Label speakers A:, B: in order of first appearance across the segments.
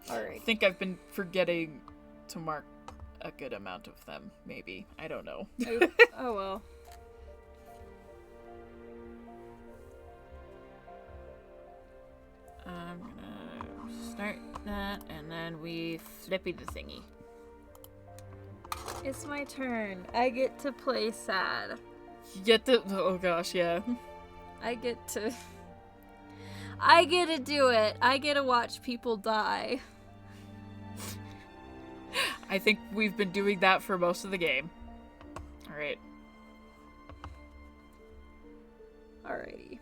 A: so.
B: Alright.
A: I think I've been forgetting to mark a good amount of them, maybe. I don't know.
B: Oh well.
A: I'm gonna start that, and then we flippy the thingy.
B: It's my turn. I get to play sad.
A: You get the... Oh gosh, yeah.
B: I get to do it. I get to watch people die.
A: I think we've been doing that for most of the game. Alright.
B: Alrighty.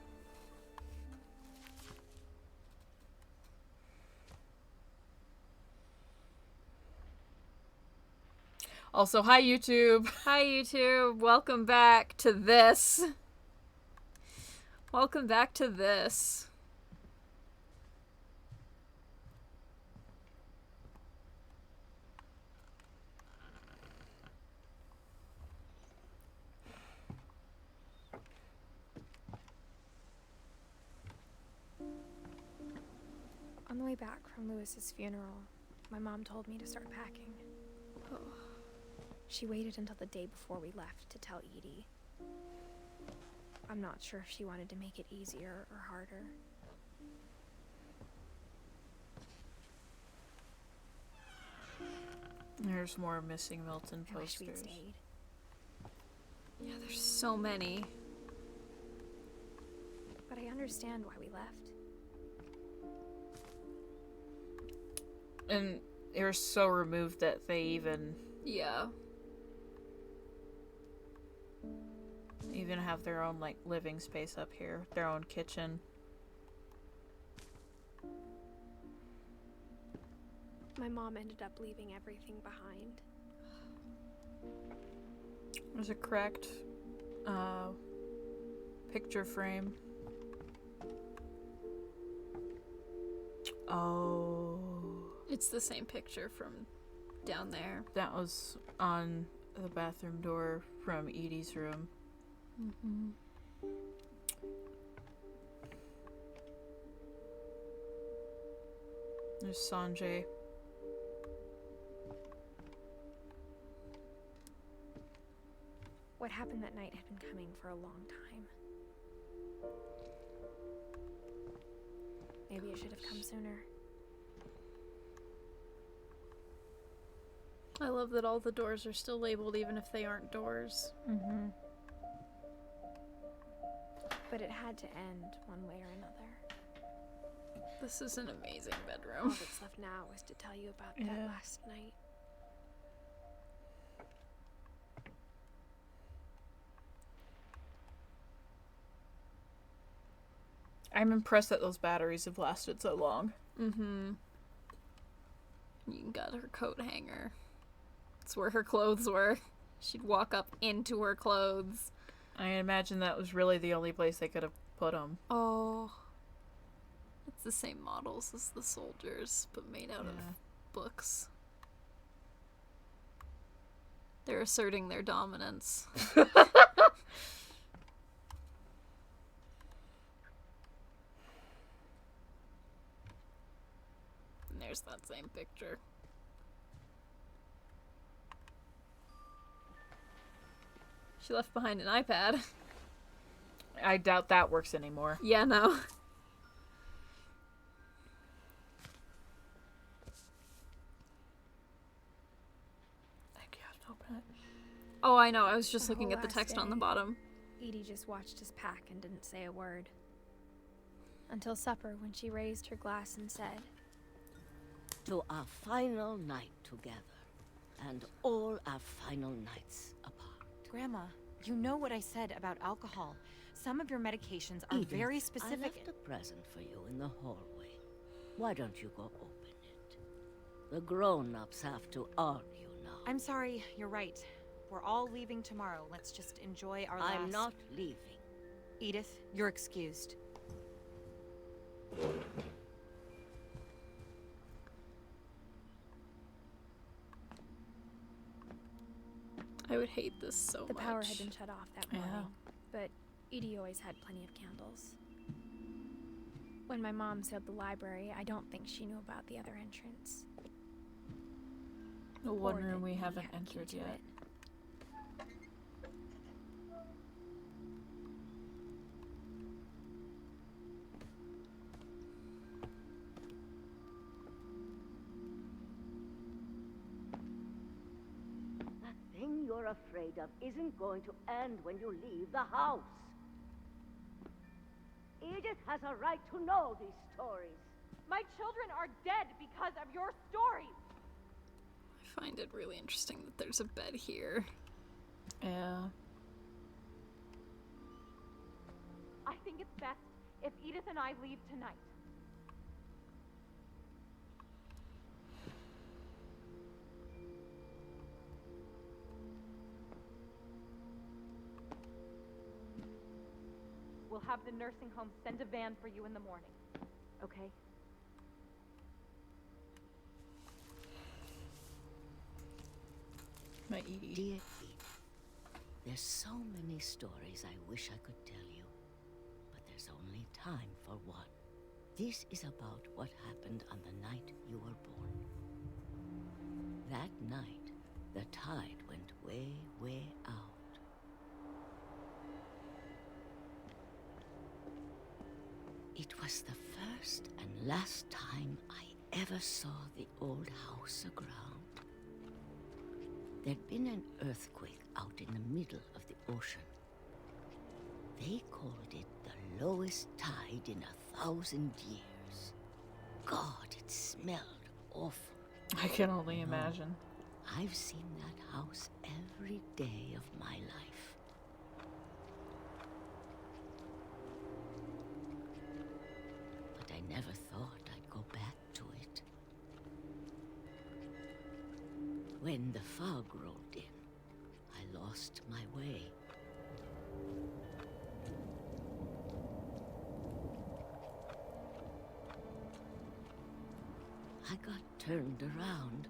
A: Also, hi YouTube!
B: Hi YouTube. Welcome back to this. Welcome back to this.
C: On the way back from Lewis's funeral, my mom told me to start packing.
B: Oh.
C: She waited until the day before we left to tell Edie. I'm not sure if she wanted to make it easier or harder.
A: There's more missing Milton
C: I wish we'd
A: posters.
C: stayed.
B: Yeah, there's so many.
C: But I understand why we left.
A: And they're so removed that they even have their own, like, living space up here. Their own kitchen.
C: My mom ended up leaving everything behind.
A: There's a cracked, picture frame. Oh.
B: It's the same picture from down there.
A: That was on the bathroom door from Edie's room.
B: Mm-hmm.
A: There's Sanjay.
C: What happened that night had been coming for a long time. Maybe it should have come sooner.
B: I love that all the doors are still labeled even if they aren't doors.
A: Mm-hmm.
C: But it had to end one way or another.
B: This is an amazing
C: All
B: bedroom.
C: that's left now is to tell you about that last night.
A: I'm impressed that those batteries have lasted so long.
B: Mm-hmm. You got her coat hanger. It's where her clothes were. She'd walk up into her clothes.
A: I imagine that was really the only place they could have put them.
B: Oh. It's the same models as the soldiers, but made out of books. They're asserting their dominance. And there's that same picture. She left behind an iPad.
A: I doubt that works anymore.
B: Yeah, no.
A: I can't open it.
B: Oh, I know. I was just
C: The
B: looking
C: whole
B: at the
C: last
B: text on the
C: day.
B: bottom.
C: Edie just watched us pack and didn't say a word. Until supper, when she raised her glass and said,
D: To our final night together, and all our final nights apart.
E: Grandma, you know what I said about alcohol. Some of your medications are
D: Edith,
E: very
D: I
E: specific.
D: left a present for you in the hallway. Why don't you go open it? The grown-ups have to argue now.
E: I'm sorry, you're right. We're all leaving tomorrow. Let's just enjoy our last...
D: I'm not leaving.
E: Edith, you're excused.
B: I would hate this so
C: the
B: much.
C: power had been shut off that
A: Yeah.
C: morning, but Edie always had plenty of candles. When my mom sealed the library, I don't think she knew about the other entrance.
A: The one
C: Or
A: room
C: that
A: we
C: Edie
A: haven't
C: had a key
A: entered
C: to
A: yet.
C: it.
D: The thing you're afraid of isn't going to end when you leave the house. Edith has a right to know these stories.
E: My children are dead because of your stories.
B: I find it really interesting that there's a bed here.
A: Yeah.
E: I think it's best if Edith and I leave tonight. We'll have the nursing home send a van for you in the morning. Okay?
A: My Edie.
D: Dear Edith, there's so many stories I wish I could tell you, but there's only time for one. This is about what happened on the night you were born. That night, the tide went way, way out. It was the first and last time I ever saw the old house aground. There'd been an earthquake out in the middle of the ocean. They called it the lowest tide in 1,000 years. God, it smelled awful.
A: I can only
D: No.
A: imagine.
D: I've seen that house every day of my life. But I never thought I'd go back to it. When the fog rolled in, I lost my way. I got turned around.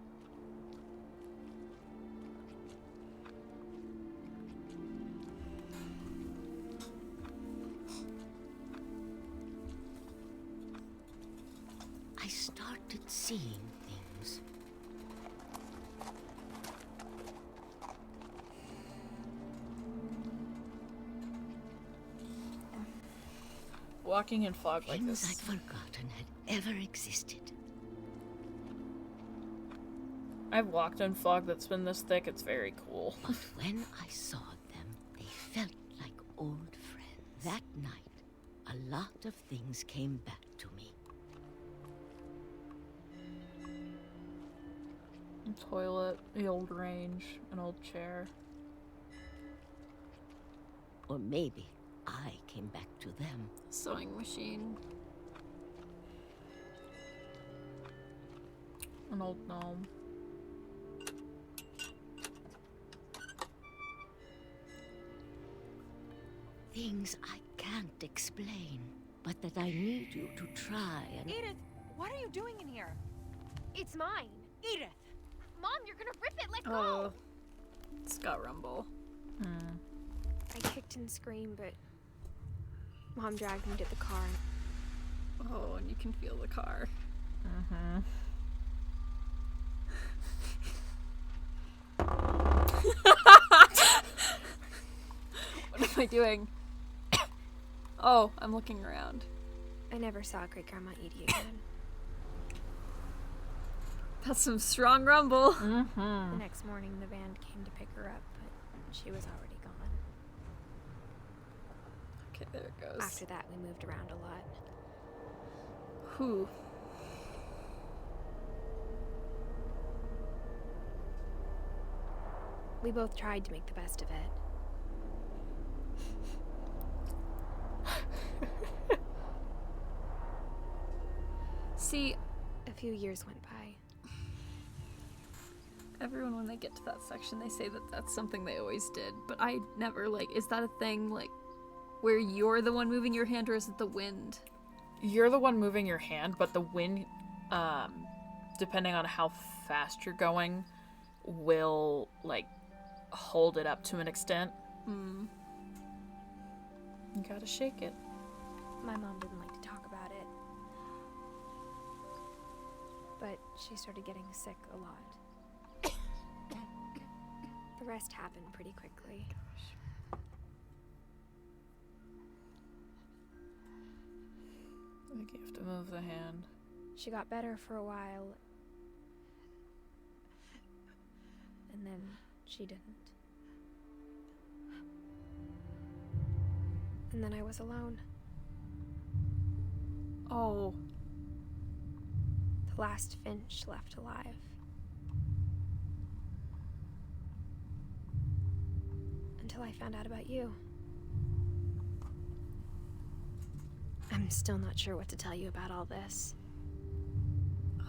D: I started seeing things.
A: Walking in fog like
D: Things
A: this.
D: I'd forgotten had ever existed.
A: I've walked in fog that's been this thick. It's very cool.
D: But when I saw them, they felt like old friends. That night, a lot of things came back to me.
A: A toilet, the old range, an old chair.
D: Or maybe I came back to them.
B: Sewing machine.
A: An old gnome.
D: Things I can't explain, but that I need you to try and...
E: Edith, what are you doing in here?
C: It's mine.
E: Edith!
C: Mom, you're gonna rip it. Let
B: Oh.
C: go.
B: Scott Rumble.
C: I kicked and screamed, but Mom dragged me to the car.
B: Oh, and you can feel the car.
A: Mm-hmm.
B: What am I doing? Oh, I'm looking around.
C: I never saw Great Grandma Edie again.
B: That's some strong rumble.
A: Mm-hmm.
C: The next morning, the van came to pick her up, but she was already gone.
B: Okay, there it goes.
C: After that, we moved around a lot.
B: Whew.
C: We both tried to make the best of it.
B: See,
C: A few years went by.
B: everyone when they get to that section, they say that that's something they always did. But I never, like, is that a thing, like, where you're the one moving your hand, or is it the wind?
A: You're the one moving your hand, but the wind, depending on how fast you're going, will, like, hold it up to an extent.
B: Hmm.
A: You gotta shake it.
C: My mom didn't like to talk about it. but she started getting sick a lot. The rest happened pretty quickly.
A: I think you have to move the hand.
C: She got better for a while, and then she didn't. And then I was alone.
B: Oh.
C: The last Finch left alive. Until I found out about you. I'm still not sure what to tell you about all this.
B: Oh,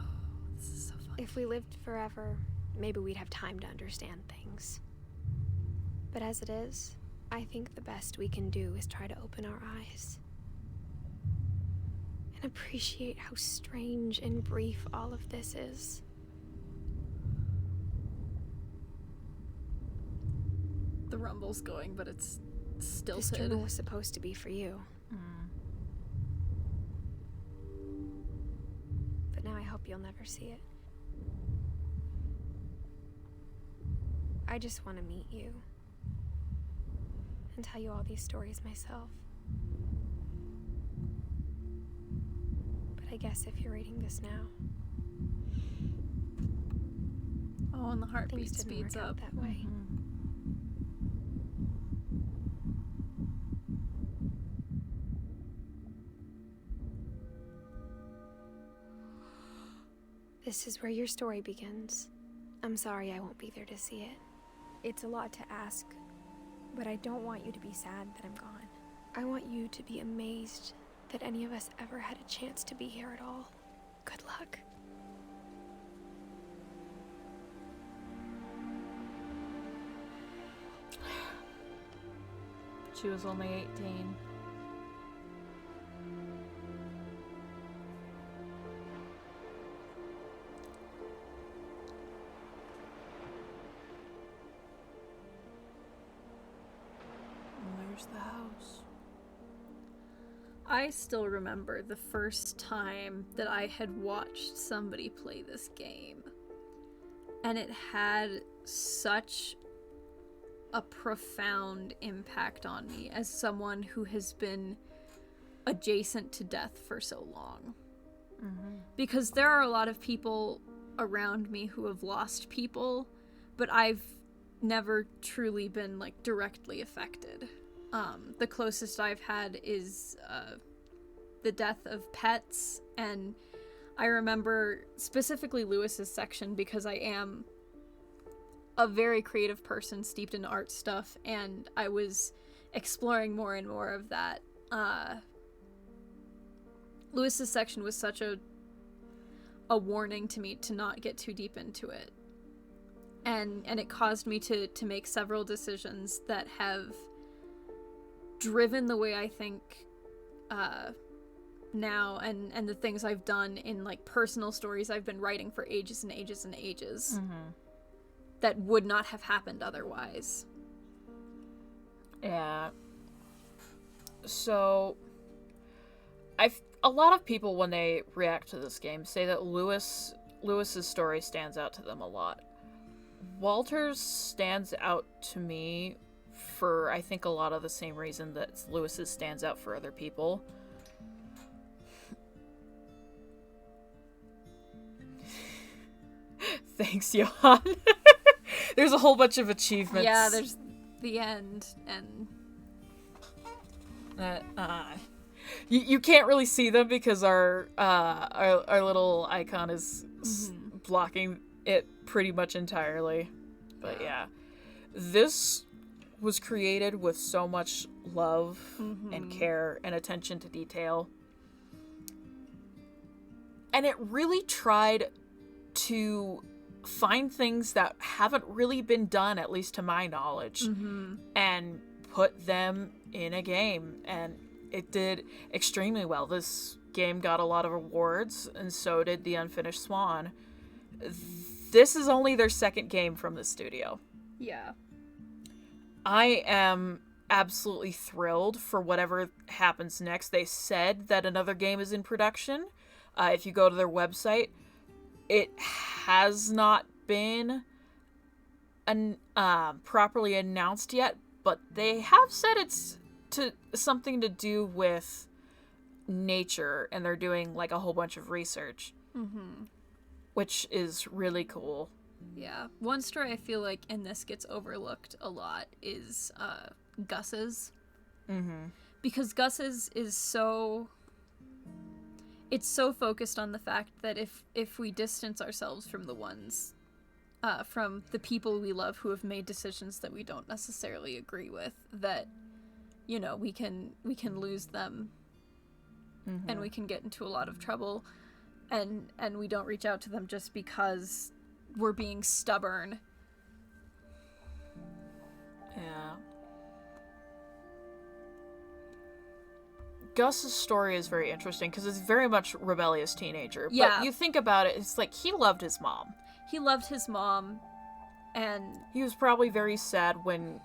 B: this is so fun.
C: If we lived forever, maybe we'd have time to understand things. But as it is, I think the best we can do is try to open our eyes. And appreciate how strange and brief all of this is.
B: The rumble's going, but it's still
C: This journal was supposed to be for you. But now I hope you'll never see it. I just want to meet you. And tell you all these stories myself. But I guess if you're reading this now,
B: Oh, and the heartbeat
C: things didn't
B: speeds
C: work out
B: up.
C: that way. This is where your story begins. I'm sorry I won't be there to see it. It's a lot to ask, but I don't want you to be sad that I'm gone. I want you to be amazed that any of us ever had a chance to be here at all. Good luck.
A: She was only 18. Where's the house?
B: I still remember the first time that I had watched somebody play this game. And it had such a profound impact on me as someone who has been adjacent to death for so long. Because there are a lot of people around me who have lost people, but I've never truly been like directly affected. The closest I've had is the death of pets, and I remember specifically Lewis's section because I am a very creative person steeped in art stuff, and I was exploring more and more of that. Lewis's section was such a warning to me to not get too deep into it. And it caused me to make several decisions that have driven the way I think now, and the things I've done in like personal stories I've been writing for ages and ages and ages that would not have happened otherwise.
A: Yeah. So, a lot of people when they react to this game say that Lewis's story stands out to them a lot. Walter's stands out to me for, I think, a lot of the same reason that Lewis's stands out for other people. Thanks, Johan. There's a whole bunch of achievements.
B: Yeah, there's the end, and
A: you can't really see them because our little icon is blocking it pretty much entirely. But yeah, this was created with so much love and care and attention to detail, and it really tried to find things that haven't really been done, at least to my knowledge, and put them in a game, and it did extremely well. This game got a lot of awards, and so did The Unfinished Swan. This is only their second game from the studio.
B: yeah.
A: I am absolutely thrilled for whatever happens next. They said that another game is in production. If you go to their website, it has not been properly announced yet, but they have said it's something to do with nature, and they're doing like a whole bunch of research, which is really cool.
B: Yeah. One story I feel like, and this gets overlooked a lot, is Gus's. Because Gus's is so... It's so focused on the fact that if we distance ourselves from the ones... from the people we love who have made decisions that we don't necessarily agree with, that, you know, we can lose them, and we can get into a lot of trouble, and we don't reach out to them just because we're being stubborn.
A: Yeah. Gus's story is very interesting because it's very much rebellious teenager.
B: Yeah.
A: But you think about it, it's like he loved his mom.
B: He loved his mom, and
A: he was probably very sad when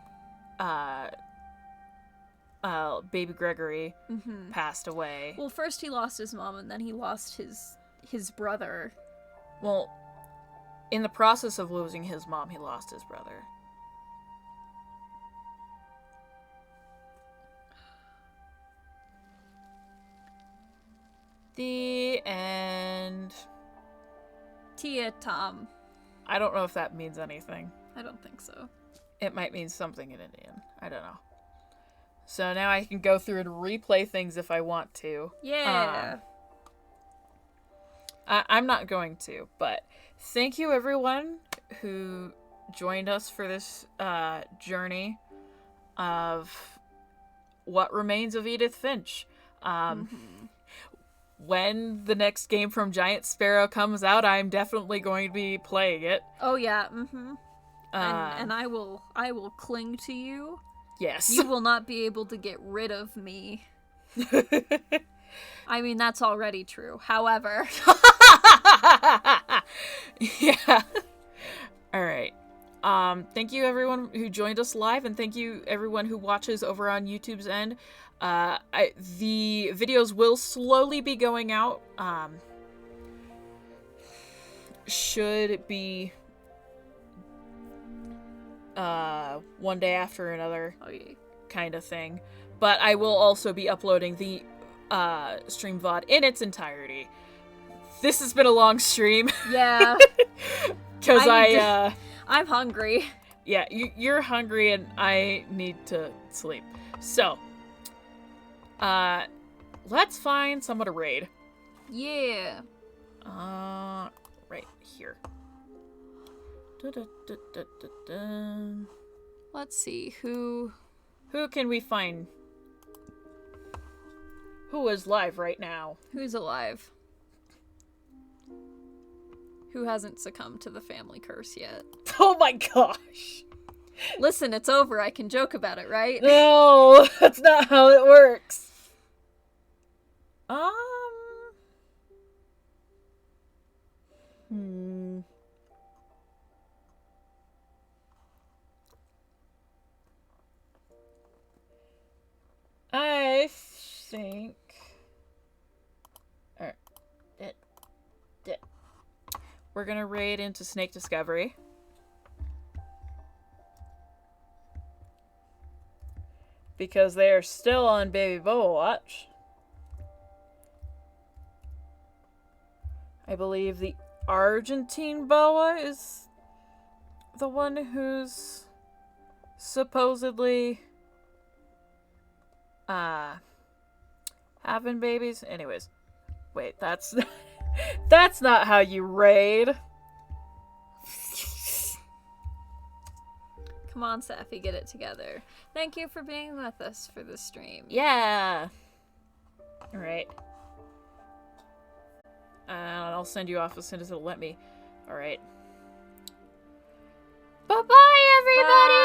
A: baby Gregory passed away.
B: Well, first he lost his mom, and then he lost his brother.
A: Well, in the process of losing his mom, he lost his brother. The end.
B: Tia Tom.
A: I don't know if that means anything.
B: I don't think so.
A: It might mean something in Indian. I don't know. So now I can go through and replay things if I want to.
B: Yeah.
A: I'm not going to, but thank you everyone who joined us for this
B: Mm-hmm.
A: journey of What Remains of Edith Finch. When the next game from Giant Sparrow comes out, I'm definitely going to be playing it.
B: Oh yeah, and I will cling to you.
A: Yes.
B: You will not be able to get rid of me. I mean, that's already true. However.
A: Yeah. All right. Thank you everyone who joined us live, and thank you everyone who watches over on YouTube's end. The videos will slowly be going out. Should be one day after another kind of thing. But I will also be uploading the stream VOD in its entirety. This has been a long stream.
B: Yeah.
A: Because
B: I'm hungry.
A: Yeah, you're hungry and I need to sleep. So, let's find someone to raid.
B: Yeah.
A: Right here.
B: Let's see, who
A: can we find? Who is live right now?
B: Who's alive? Who hasn't succumbed to the family curse yet?
A: Oh my gosh.
B: Listen, it's over. I can joke about it, right?
A: No, that's not how it works. I think... Alright. We're gonna raid into Snake Discovery. Because they are still on Baby Boa watch. I believe the Argentine boa is the one who's supposedly having babies. Anyways, wait, that's not how you raid.
B: Come on, Sappy, get it together. Thank you for being with us for this stream.
A: Yeah. All right. I'll send you off as soon as it'll let me. All right. Bye-bye, everybody!